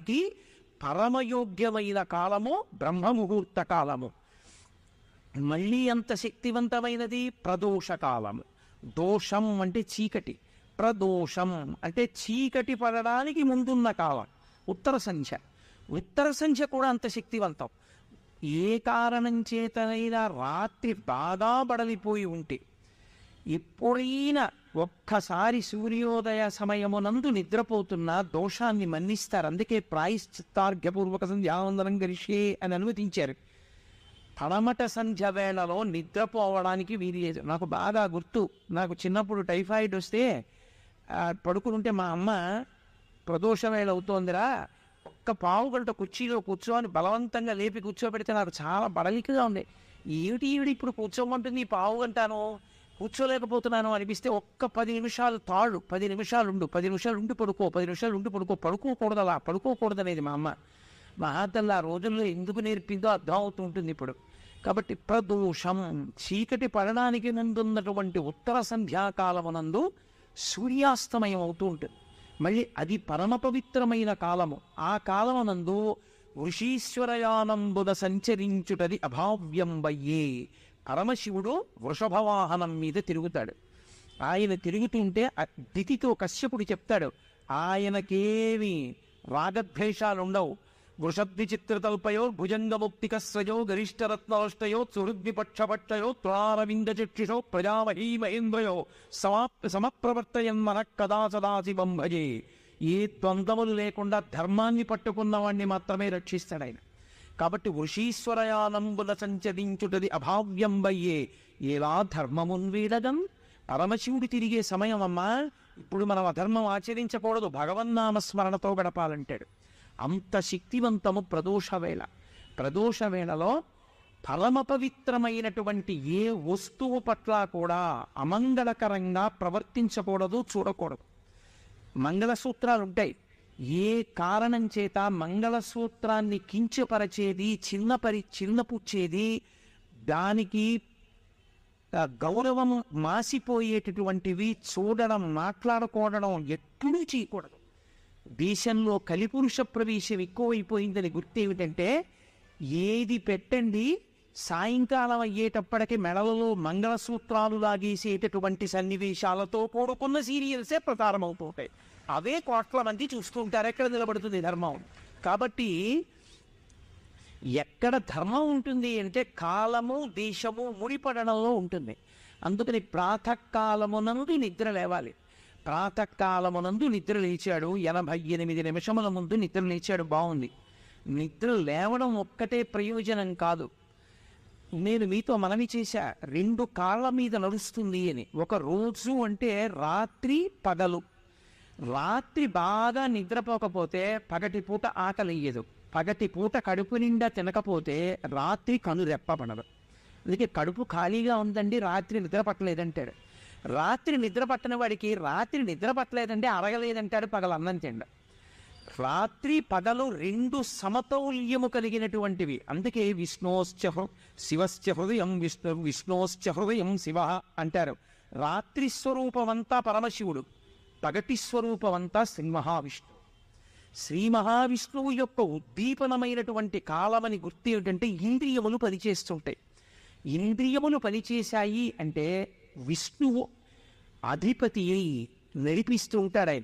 పడడానికి పరమయోగ్యమైన కాలము బ్రహ్మముహూర్త కాలము. మళ్ళీ అంత శక్తివంతమైనది ప్రదోషకాలము. దోషం అంటే చీకటి, ప్రదోషం అంటే చీకటి పడడానికి ముందున్న కాలం ఉత్తర సంధ్య. ఉత్తర సంధ్య కూడా అంత శక్తివంతం. ఏ కారణం చేతనైనా రాత్రి బాగా బడలిపోయి ఉంటే ఎప్పుడైనా ఒక్కసారి సూర్యోదయ సమయమునందు నిద్రపోతున్న దోషాన్ని మన్నిస్తారు. అందుకే ప్రాయశ్చిత్తార్ఘ్యపూర్వక సంధ్యావందనం గరిష్యే అని అనుమతించారు. పడమట సంధ్య వేళలో నిద్రపోవడానికి వీలు లేదు. నాకు బాగా గుర్తు, నాకు చిన్నప్పుడు టైఫాయిడ్ వస్తే పడుకునుంటే మా అమ్మ ప్రదోష వేళ అవుతోందిరా, ఒక్క పావు గంట కుర్చీలో కూర్చోని బలవంతంగా లేపి కూర్చోబెడితే నాకు చాలా బడలికగా ఉంది. ఏమిటి ఇప్పుడు కూర్చోమంటుంది, పావు గంటను కూర్చోలేకపోతున్నాను అనిపిస్తే ఒక్క 10 నిమిషాలు తాళ్ళు, 10 నిమిషాలు ఉండు, 10 నిమిషాలు ఉండి పడుకో, 10 నిమిషాలు ఉండి పడుకో, పడుకోకూడదు, అలా పడుకోకూడదనేది మా అమ్మ. మా తల్లి ఆ రోజుల్లో ఎందుకు నేర్పిందో అర్థం అవుతుంటుంది ఇప్పుడు. కాబట్టి ప్రదోషం చీకటి పడడానికి నందున్నటువంటి ఉత్తర సంధ్యాకాలమునందు సూర్యాస్తమయం అవుతూ ఉంటుంది. మళ్ళీ అది పరమ పవిత్రమైన కాలము. ఆ కాలమునందు వృషీశ్వరయానంబున సంచరించుటది అభావ్యంబయ్యే. పరమశివుడు వృషభవాహనం మీద తిరుగుతాడు. ఆయన తిరుగుతుంటే దితితో కశ్యపుడు చెప్తాడు, ఆయనకేమి రాగద్వేషాలుండవు. వృషద్విచిత్రతల్పయో భుజంగముక్తికస్రజో గరిష్టరత్నాష్టయో సుహృద్విపక్షపక్షయో త్రారవింద చక్షుషో ప్రజామహీ మహేంద్రయో సమప్రవర్తయన్మన కదా సదాశివం భజే. ఏ ద్వంద్వములు లేకుండా ధర్మాన్ని పట్టుకున్నవాణ్ణి మాత్రమే రక్షిస్తాడు ఆయన. కాబట్టి వృషీశ్వరయానంబున సంచరించుటది అభావ్యంబయ్యే. ఎలా ధర్మమున్ వీడగం, పరమశివుడు తిరిగే సమయం అమ్మా. ఇప్పుడు మనం అధర్మం ఆచరించకూడదు, భగవన్నామస్మరణతో గడపాలంటాడు. అంత శక్తివంతము ప్రదోషవేళ. ప్రదోషవేళలో పరమ పవిత్రమైనటువంటి ఏ వస్తువు పట్ల కూడా అమంగళకరంగా ప్రవర్తించకూడదు, చూడకూడదు. మంగళసూత్రాలు ఉంటాయి. ఏ కారణం చేత మంగళసూత్రాన్ని కించపరచేది, చిన్నపుచ్చేది, దానికి గౌరవం మాసిపోయేటటువంటివి చూడడం, మాట్లాడుకోవడం ఎప్పుడూ చేయకూడదు. దేశంలో కలిపురుష ప్రవేశం ఎక్కువైపోయిందని గుర్తేమిటంటే, ఏది పెట్టండి సాయంకాలం అయ్యేటప్పటికి మెడలలో మంగళసూత్రాలు లాగేసేటటువంటి సన్నివేశాలతో కూడుకున్న సీరియల్సే ప్రసారమవుతుంటాయి. అవే కోట్ల మంది చూస్తూ ఉంటారు. ఎక్కడ నిలబడుతుంది ధర్మం? కాబట్టి ఎక్కడ ధర్మం ఉంటుంది అంటే కాలము దేశము ముడిపడడంలో ఉంటుంది. అందుకని ప్రాతకాలమునందు నిద్ర లేవాలి. ప్రాతకాలమునందు నిద్ర లేచాడు, 88 నిమిషముల ముందు నిద్ర లేచాడు, బాగుంది. నిద్ర లేవడం ఒక్కటే ప్రయోజనం కాదు. నేను మీతో మనవి చేశా, 2 కాళ్ళ మీద నడుస్తుంది అని. ఒక రోజు అంటే రాత్రి పగలు. రాత్రి బాగా నిద్రపోకపోతే పగటి పూట ఆకలియ్యదు. పగటి పూట కడుపు నిండా తినకపోతే రాత్రి కను రెప్పపడదు. అందుకే కడుపు ఖాళీగా ఉందండి, రాత్రి నిద్ర పట్టలేదంటాడు. రాత్రి నిద్ర పట్టని వాడికి రాత్రి నిద్ర పట్టలేదంటే అరగలేదంటాడు పగలు అన్నం తిండ. రాత్రి పగలు 2 సమతౌల్యము కలిగినటువంటివి. అందుకే శివశ్చ హృదయం విష్ణోశ్చ హృదయం శివ అంటారు. రాత్రి స్వరూపమంతా పరమశివుడు, పగటి స్వరూపమంతా శ్రీ మహావిష్ణువు. శ్రీ మహావిష్ణువు యొక్క ఉద్దీపనమైనటువంటి కాలమని గుర్తు ఏమిటంటే, ఇంద్రియములు పనిచేస్తుంటాయి. ఇంద్రియములు పనిచేశాయి అంటే విష్ణువు అధిపతి అయి నడిపిస్తూ ఉంటాడు ఆయన.